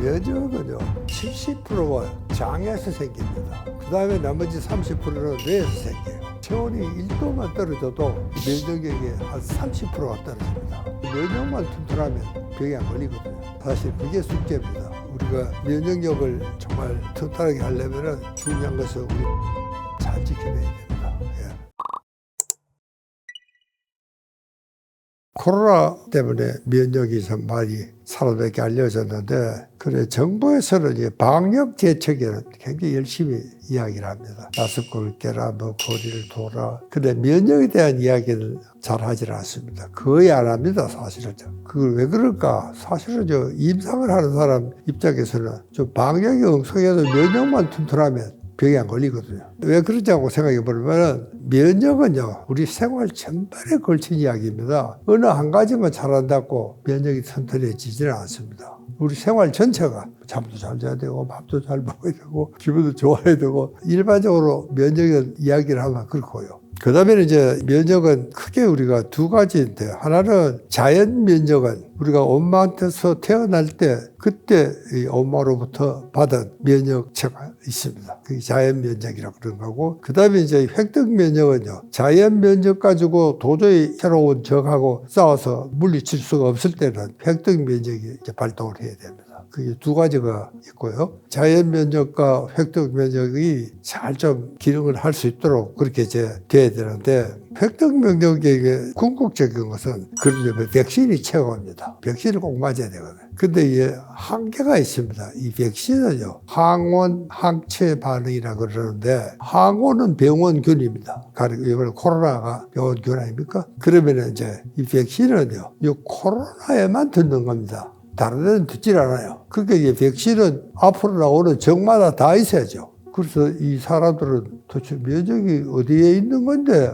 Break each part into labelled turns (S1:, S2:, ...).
S1: 면역은요 70%가 장에서 생깁니다. 그 다음에 나머지 30%는 뇌에서 생겨요. 체온이 1도만 떨어져도 면역력이 한 30%가 떨어집니다. 면역만 튼튼하면 병이 안 걸리거든요. 사실 그게 숙제입니다. 우리가 면역력을 정말 튼튼하게 하려면 중요한 것은 우리 잘 지켜내야 됩니다. 예. 코로나 때문에 면역이 좀 많이 사람들에게 알려졌는데, 그래 정부에서는 이제 방역 대책에는 굉장히 열심히 이야기를 합니다. 마스크를 껴라, 뭐 거리를 둬라. 근데 면역에 대한 이야기는 잘 하질 않습니다. 거의 안 합니다, 사실은. 그걸 왜 그럴까? 사실은 임상을 하는 사람 입장에서는 좀 방역이 엉성해도 면역만 튼튼하면 병이 안 걸리거든요. 왜 그러냐고 생각해 보면 면역은요 우리 생활 전반에 걸친 이야기입니다. 어느 한 가지만 잘한다고 면역이 튼튼해지지는 않습니다. 우리 생활 전체가 잠도 잘 자야 되고 밥도 잘 먹어야 되고 기분도 좋아야 되고 일반적으로 면역을 이야기를 하면 그렇고요. 그 다음에 이제 면역은 크게 우리가 두 가지인데, 하나는 자연 면역은 우리가 엄마한테서 태어날 때 그때 이 엄마로부터 받은 면역체가 있습니다. 그게 자연 면역이라고 그런 거고, 그 다음에 이제 획득 면역은요 자연 면역 가지고 도저히 새로운 적하고 싸워서 물리칠 수가 없을 때는 획득 면역이 이제 발동을 해야 됩니다. 그게 두 가지가 있고요. 자연 면역과 획득 면역이 잘 좀 기능을 할 수 있도록 그렇게 이제 돼야 되는데, 획득 면역에게 궁극적인 것은 그러려면 백신이 최고입니다. 백신을 꼭 맞아야 되거든요. 근데 이게 한계가 있습니다. 이 백신은요 항원 항체 반응이라 그러는데, 항원은 병원균입니다. 이번에 코로나가 병원균 아닙니까? 그러면 이제 이 백신은요 이 코로나에만 듣는 겁니다. 다른 데는 듣질 않아요. 그러니까 이게 백신은 앞으로 나오는 적마다 다 있어야죠. 그래서 이 사람들은 도대체 면역이 어디에 있는 건데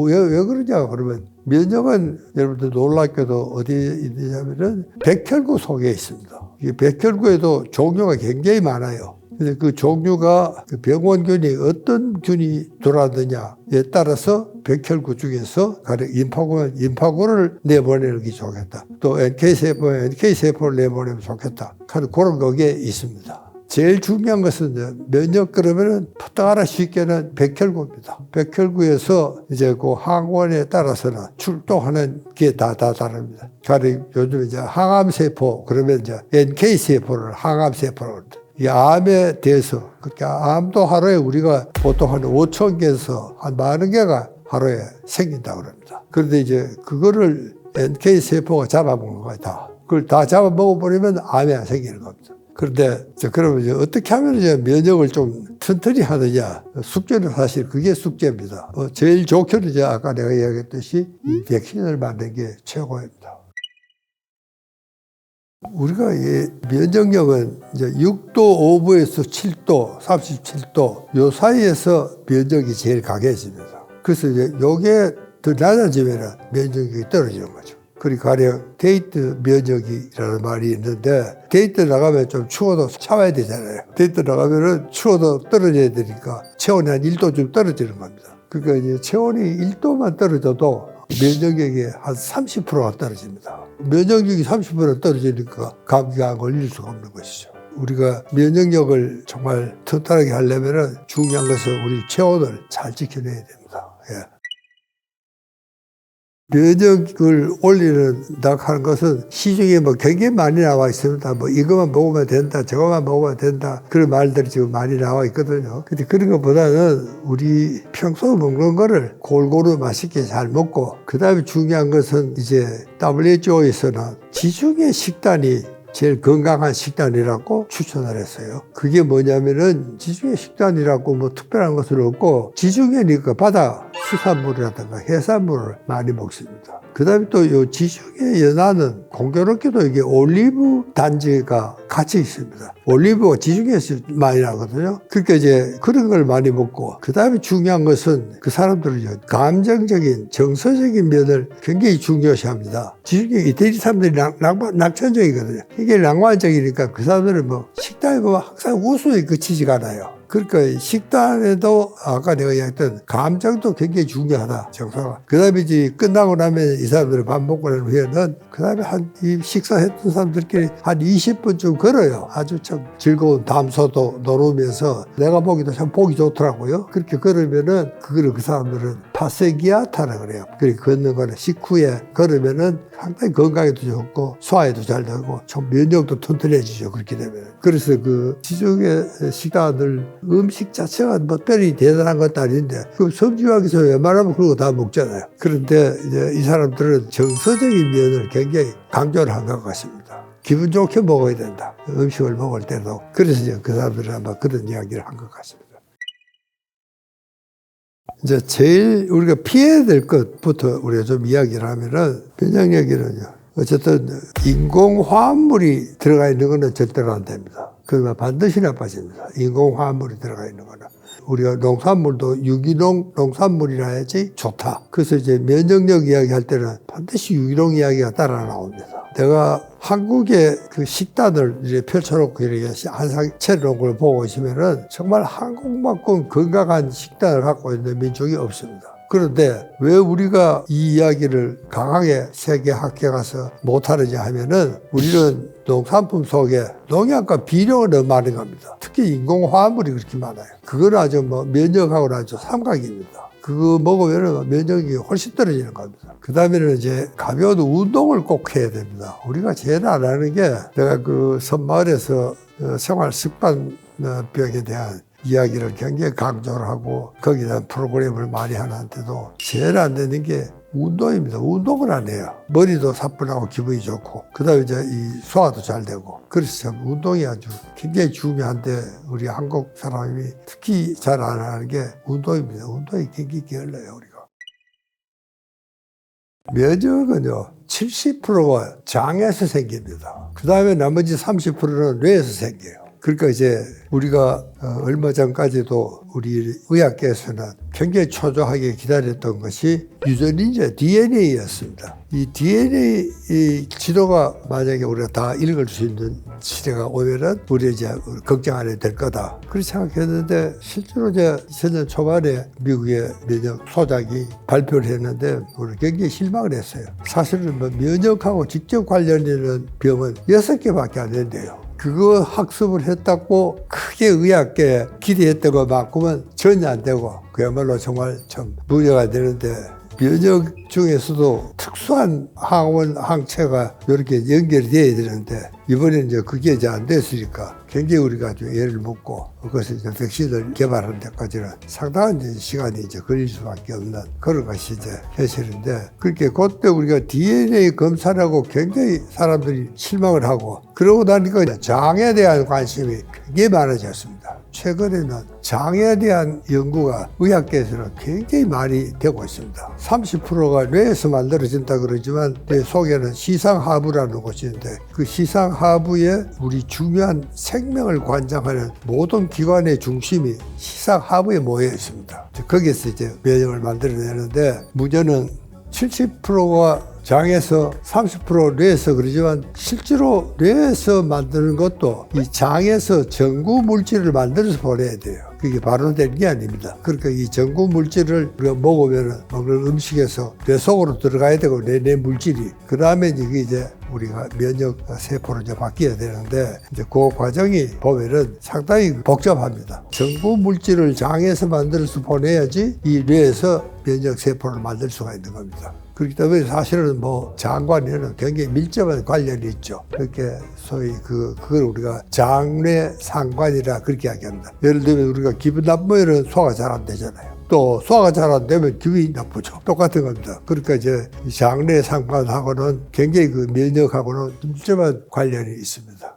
S1: 왜 그러냐 그러면, 면역은 여러분들 놀랍게도 어디에 있느냐면은 백혈구 속에 있습니다. 이 백혈구에도 종류가 굉장히 많아요. 근데 그 종류가 그 병원균이 어떤 균이 들어왔느냐에 따라서 백혈구 중에서 가령 임파구를 내보내는 게 좋겠다. 또 NK세포를 내보내면 좋겠다. 그런 거기에 있습니다. 제일 중요한 것은 면역 그러면은 따라 쉽게는 백혈구입니다. 백혈구에서 이제 그 항원에 따라서는 출동하는 게 다 다릅니다. 가령 요즘 이제 항암세포 그러면 이제 NK세포를 항암세포를 이 암에 대해서, 그렇게 암도 하루에 우리가 보통 한 5천 개에서 한 10,000 개가 하루에 생긴다고 합니다. 그런데 이제 그거를 NK세포가 잡아먹는 거야, 다. 그걸 다 잡아먹어버리면 암이 안 생기는 겁니다. 그런데 그러면 이제 어떻게 하면 이제 면역을 좀 튼튼히 하느냐, 숙제는 사실 그게 숙제입니다. 제일 좋게는 이제 아까 내가 이야기했듯이 이 백신을 맞는 게 최고입니다. 우리가 이 면역력은 이제 6도 5부에서 7도, 37도 요 사이에서 면역이 제일 강해집니다. 그래서 이제 요게 더 낮아지면 면역력이 떨어지는 거죠. 그리고 가령 데이트 면역이라는 말이 있는데, 데이트 나가면 좀 추워도 참아야 되잖아요. 데이트 나가면은 추워도 떨어져야 되니까 체온이 한 1도 좀 떨어지는 겁니다. 그러니까 이제 체온이 1도만 떨어져도 면역력이 한 30%가 떨어집니다. 면역력이 30% 떨어지니까 감기가 안 걸릴 수가 없는 것이죠. 우리가 면역력을 정말 튼튼하게 하려면 중요한 것은 우리 체온을 잘 지켜내야 됩니다. 예. 면역을 올리는다 하는 것은 시중에 굉장히 많이 나와 있습니다. 이것만 먹으면 된다, 저것만 먹으면 된다, 그런 말들이 지금 많이 나와 있거든요. 근데 그런 것보다는 우리 평소 먹는 거를 골고루 맛있게 잘 먹고, 그 다음에 중요한 것은 이제 WHO에서는 지중해 식단이 제일 건강한 식단이라고 추천을 했어요. 그게 뭐냐면은 지중해 식단이라고 특별한 것은 없고, 지중해니까 바다 수산물이라든가 해산물을 많이 먹습니다. 그 다음에 또 요 지중해 연안은 공교롭게도 이게 올리브 단지가 같이 있습니다. 올리브가 지중해에서 많이 나거든요. 그러니까 이제 그런 걸 많이 먹고, 그 다음에 중요한 것은 그 사람들은 감정적인 정서적인 면을 굉장히 중요시합니다. 지중해 이태리 사람들이 낙천적이거든요. 이게 낭만적이니까 그 사람들은 식당에 보면 항상 웃음이 그치지가 않아요. 그러니까 식단에도 아까 내가 이야기했던 감정도 굉장히 중요하다. 정서가. 그 다음에 이제 끝나고 나면 이 사람들이 밥 먹고 난 후에는 그 다음에 이 식사했던 사람들끼리 한 20분쯤 걸어요. 아주 참 즐거운 담소도 노르면서 내가 보기도 참 보기 좋더라고요. 그렇게 걸으면은 그거를 그 사람들은 파세기아타라 그래요. 그렇게 걷는 거는 식후에 걸으면은 상당히 건강에도 좋고 소화에도 잘 되고 좀 면역도 튼튼해지죠. 그렇게 되면. 그래서 그 지중해 식단을 음식 자체가 뭐 특별히 대단한 것도 아닌데 그 섬지역에서 웬만하면 그런 거 다 먹잖아요. 그런데 이제 이 사람들은 정서적인 면을 굉장히 강조를 한 것 같습니다. 기분 좋게 먹어야 된다. 음식을 먹을 때도. 그래서 이제 그 사람들은 아마 그런 이야기를 한 것 같습니다. 이제 제일 우리가 피해야 될 것부터 우리가 좀 이야기를 하면은 면역력이는요. 어쨌든 인공화합물이 들어가 있는 거는 절대로 안 됩니다. 그러면 반드시 나빠집니다. 인공화합물이 들어가 있는 거는. 우리가 농산물도 유기농 농산물이라 해야지 좋다. 그래서 이제 면역력 이야기할 때는 반드시 유기농 이야기가 따라 나옵니다. 내가 한국의 그 식단을 이제 펼쳐놓고 이렇게 한상 차려놓은 걸 보고 있으면은 정말 한국만큼 건강한 식단을 갖고 있는 민족이 없습니다. 그런데 왜 우리가 이 이야기를 강하게 세계 학회에 가서 못하느냐 하면은 우리는 농산품 속에 농약과 비료가 너무 많은 겁니다. 특히 인공화합물이 그렇게 많아요. 그건 아주 뭐 면역하고는 아주 삼각입니다. 그거 먹으면 면역력이 훨씬 떨어지는 겁니다. 그 다음에는 이제 가벼운 운동을 꼭 해야 됩니다. 우리가 제일 안 하는 게 내가 그 섬마을에서 생활 습관병에 대한 이야기를 굉장히 강조를 하고 거기에 대한 프로그램을 많이 하는데도 제일 안 되는 게 운동입니다. 운동을 안 해요. 머리도 사뿐하고 기분이 좋고 그 다음에 이제 이 소화도 잘 되고 그래서 참 운동이 아주 굉장히 중요한데 우리 한국 사람이 특히 잘 안 하는 게 운동입니다. 운동이 굉장히 게을러요 우리가. 면역은요 70%가 장에서 생깁니다. 그 다음에 나머지 30%는 뇌에서 생겨요. 그러니까 이제 우리가 얼마 전까지도 우리 의학계에서는 굉장히 초조하게 기다렸던 것이 유전인자 DNA였습니다. 이 DNA 지도가 만약에 우리가 다 읽을 수 있는 시대가 오면은 우리 이제 걱정 안 해도 될 거다. 그렇게 생각했는데 실제로 이제 2000년 초반에 미국의 면역 소작이 발표를 했는데 우리 굉장히 실망을 했어요. 사실은 뭐 면역하고 직접 관련되는 병은 6개밖에 안 된대요. 그거 학습을 했다고 크게 의학계에 기대했던 것만큼은 전혀 안 되고 그야말로 정말 좀 문제가 되는데 면역 중에서도 특수한 항원, 항체가 이렇게 연결이 돼야 되는데 이번에는 이제 그게 이제 안 됐으니까 굉장히 우리가 좀 애를 먹고 그것을 이제 백신을 개발하는 데까지는 상당한 이제 시간이 이제 걸릴 수밖에 없는 그런 것이 이제 현실인데 그렇게 그때 우리가 DNA 검사라고 굉장히 사람들이 실망을 하고 그러고 나니까 장에 대한 관심이 굉장히 많아졌습니다. 최근에는 장에 대한 연구가 의학계에서는 굉장히 많이 되고 있습니다. 30%가 뇌에서 만들어진다 그러지만 뇌 속에는 시상하부라는 곳이 있는데 그 시상하부에 우리 중요한 생명을 관장하는 모든 기관의 중심이 시상하부에 모여 있습니다. 거기에서 이제 면역을 만들어내는데 문제는 70%가 장에서 30% 뇌에서 그러지만 실제로 뇌에서 만드는 것도 이 장에서 전구 물질을 만들어서 보내야 돼요. 그게 바로 되는 게 아닙니다. 그러니까 이 전구 물질을 우리가 먹으면 먹는 음식에서 뇌 속으로 들어가야 되고 내 물질이 그 다음에 이제 우리가 면역 세포로 이제 바뀌어야 되는데 이제 그 과정이 보면은 상당히 복잡합니다. 전구 물질을 장에서 만들어서 보내야지 이 뇌에서 면역 세포를 만들 수가 있는 겁니다. 그렇기 때문에 사실은 뭐 장관에는 굉장히 밀접한 관련이 있죠. 그렇게 소위 그걸 우리가 장뇌 상관이라 그렇게 이야기합니다. 예를 들면 우리가 기분 나쁘면 소화가 잘 안 되잖아요. 또 소화가 잘 안 되면 기분이 나쁘죠. 똑같은 겁니다. 그러니까 이제 장뇌 상관하고는 굉장히 그 면역하고는 밀접한 관련이 있습니다.